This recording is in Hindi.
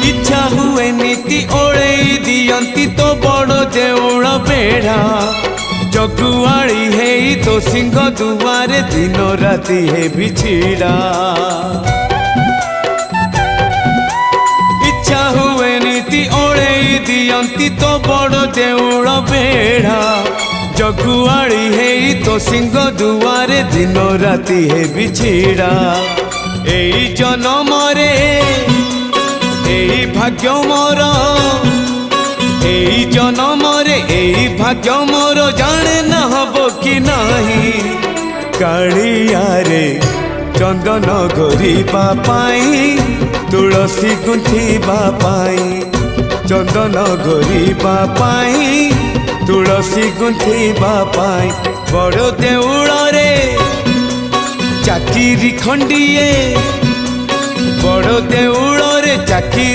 इच्छा हुए नीति ओले दियंती तो बड़ देउल बेढ़ा जगुआड़ी है तो सिंह दुआरे दिन राति है बिछिड़ा। इच्छा हुए नीति ओले दियंती तो बड़ देउल बेढ़ा जगुआड़ी है तो सिंह दुआरे दिन राति है बिछिड़ा। एई जन्म रे एई भाग्य मोर एई जन्म रे एई भाग्य मोर जाने न हबो कि नहीं कालिया रे चंदन घोरिबा पाई तुलसी गुंथिबा पाई चंदन घोरिबा पाई तुलसी गुंथिबा पाई बड़ देउल रे चाकिरी खंडिए बड़ देउल रे चाकिरी